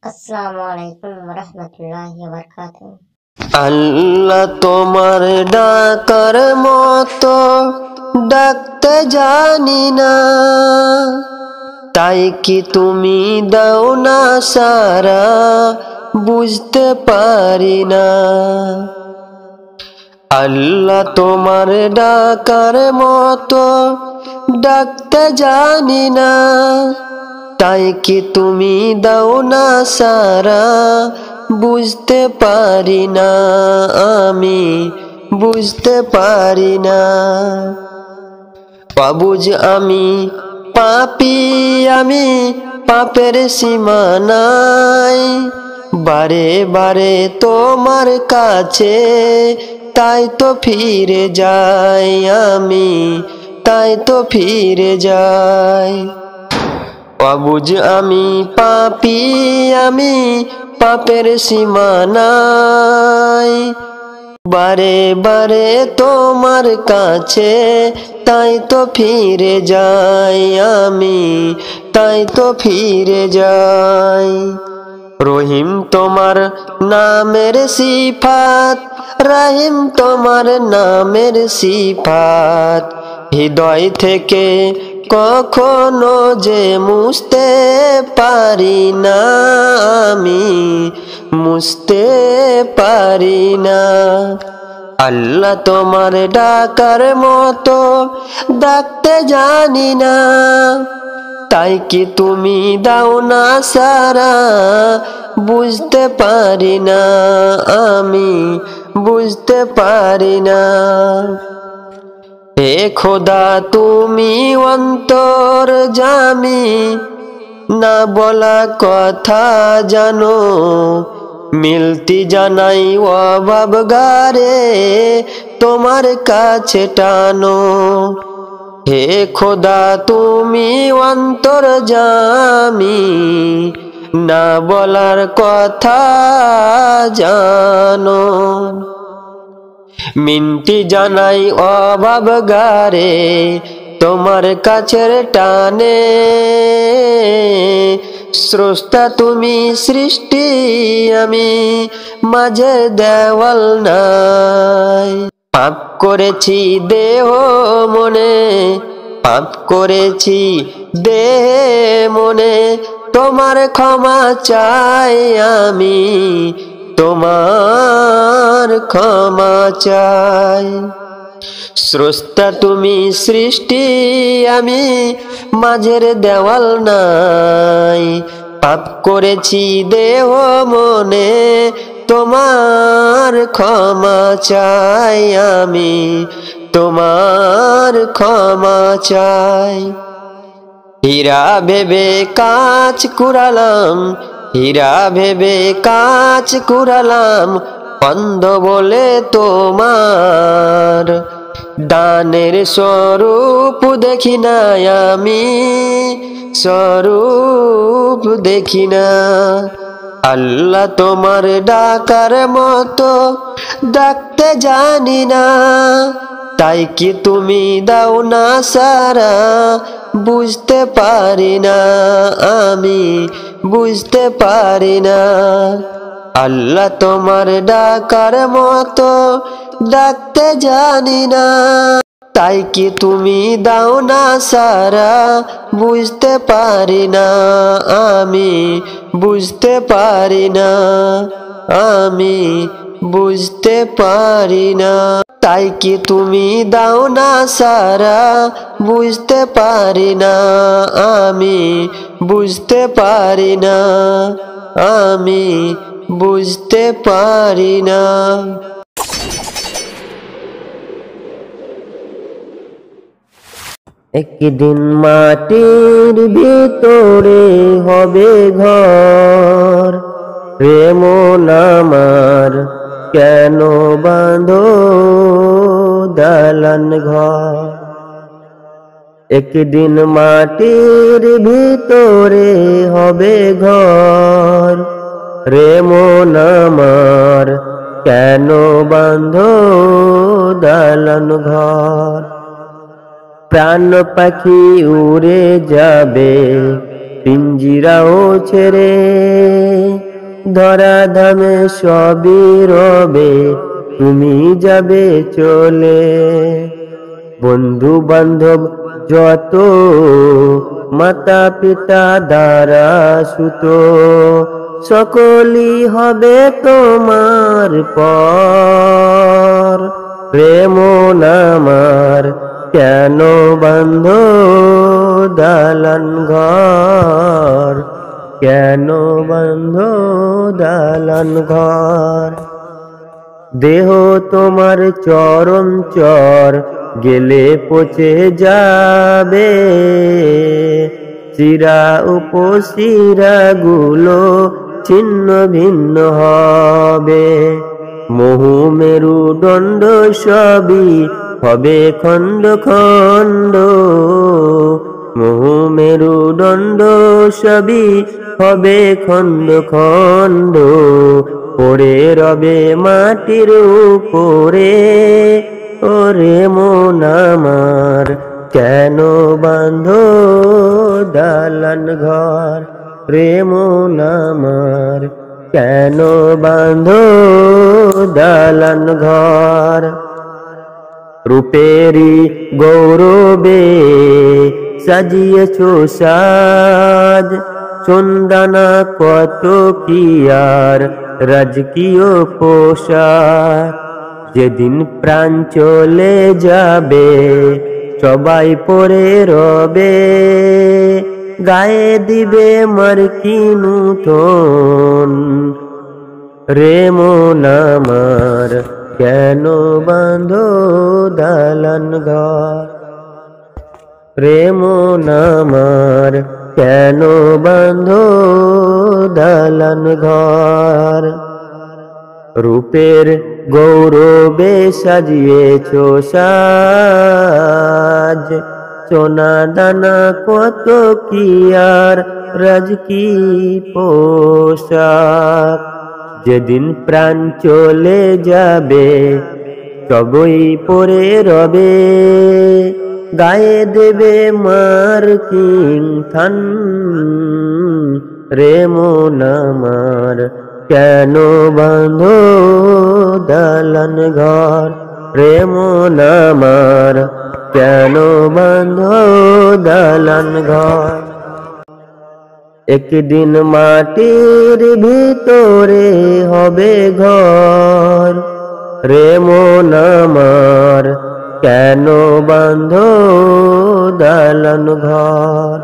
আসসালামু আলাইকুম রহমতুল্লাহি ওয়া বারাকাতুহু। আল্লাহ তোমার ডাকার মতো ডাকতে জানি না, তাই কি তুমি দাও না সারা বুঝতে পারি না। আল্লাহ তোমার ডাকার মতো ডাকতে জানি না, তাই কি তুমি দাও না সারা বুঝতে পারি না, আমি বুঝতে পারি না। বাবুজ আমি পাপী, আমি পাপের সীমা নাই, বারে বারে তোমার কাছে তাই তো ফিরে যাই আমি, তাই তো ফিরে যাই। বাবুজ আমি পাপী, আমি পাপের সীমা নাই, বারে বারে তোমার কাছে তাই তো ফিরে যাই আমি, তাই তো ফিরে যাই। রহিম তোমার নামের সিফাত, রহিম তোমার নামের সিফাত, হৃদয় থেকে কখনো যে মুছতে পারি না আমি, মুছতে পারি না। আল্লাহ তোমার ডাকার মতো ডাকতে জানি না, তাই কি তুমি দাও না সারা বুঝতে পারি না, আমি বুঝতে পারি না। হে খোদা তুমি অন্তর্যামী, না বলা কথা জানো, মিলতি জানাই অভাব গারে তোমার কাছে টানো। হে খোদা তুমি অন্তর্যামী, না বলার কথা জানো, মিনতি জানাই অভাব গারে তোমার কাছের টানে। স্রষ্টা তুমি সৃষ্টি আমি মাঝে দেওয়াল নাই, পাপ করেছি দেহ মনে, পাপ করেছি দেহে মনে, তোমার ক্ষমা চাই আমি, তোমার ক্ষমা চাই। স্রষ্টা তুমি সৃষ্টি আমি মাঝের দেওয়াল নাই, পাপ করেছি দেহ মনে, তোমার ক্ষমা চাই আমি, তোমার ক্ষমা চাই। হীরা ভেবে কাজ কুড়ালাম, হীরা ভেবে কাজ কুড়ালাম, অন্ধ বলে তোমার দানের স্বরূপ দেখি না আমি, স্বরূপ দেখি না। আল্লাহ তোমার ডাকার মতো ডাকতে জানি না, তাই কি তুমি দাও না সারা বুঝতে পারি না, আমি বুঝতে পারি না। আল্লাহ তোমার ডাকার মতো ডাকতে জানি না, তাই কি তুমি দাও না সারা বুঝতে পারি না, আমি বুঝতে পারি না, আমি বুঝতে পারি না। তাই কি তুমি দাও না সারা বুঝতে পারি না, আমি বুঝতে পারি না, আমি বুঝতে পারি না। একদিন মাটির ভিতরে হবে ঘর, রে মন আমার কেন বাঁধো দালান ঘর। একদিন মাটির ভিতরে হবে ঘর, রে মন আমার কেন বাঁধো দালান ঘর। প্রাণ পাখি উড়ে যাবে পিঞ্জিরাও ছেড়ে, ধরা ধামে সবই রবে, তুমি যাবে চলে। বন্ধু বান্ধব যত, মাতা পিতা দ্বারা সুত, সকলই হবে তোমার পর। প্রেম নামার কেন বান্ধ দালান ঘর, কেন বান্ধ দালান ঘর। দেহ তোমার চরম চর, গেলে পচে যাবে, শিরা উপশিরা গুলো ছিন্ন ভিন্ন হবে। মোহ মেরুদণ্ড সবই হবে খণ্ড খণ্ড, মোহ মেরুদণ্ড সবই হবে খণ্ড খণ্ড। পড়ে রবে মাটির উপরে, ওরে মন আমার কেন বাঁধ দালান ঘর। রে মন আমার কেন বাঁধ দালান ঘর। রূপেরি গৌরবে সাজিয়েছ সাজ, চন্দনা কত কি আর রাজকীয় পোশাক। যেদিন প্রাণ চলে যাবে, সবাই পরে রবে, গায়ে দিবে মার্কিন উঠোন। রে মন আমার কেন বাঁধ দালান ঘর। রে মন আমার কেন বাঁধ দালান ঘর। রূপের গৌরবে সাজিয়েছ সাজ, সোনা দানা কত কি আর রাজকী পোশাক। যেদিন প্রাণ চলে যাবে, সবই পরে রবে, গায়ে দেবে মার্কিন থান। রে মন আমার কেন বাঁধ দালান ঘর। রে মন আমার কেন বাঁধ দালান ঘর। একদিন মাটির ভিতরে হবে ঘর। রে মন আমার কেন বাঁধ দালান ঘর।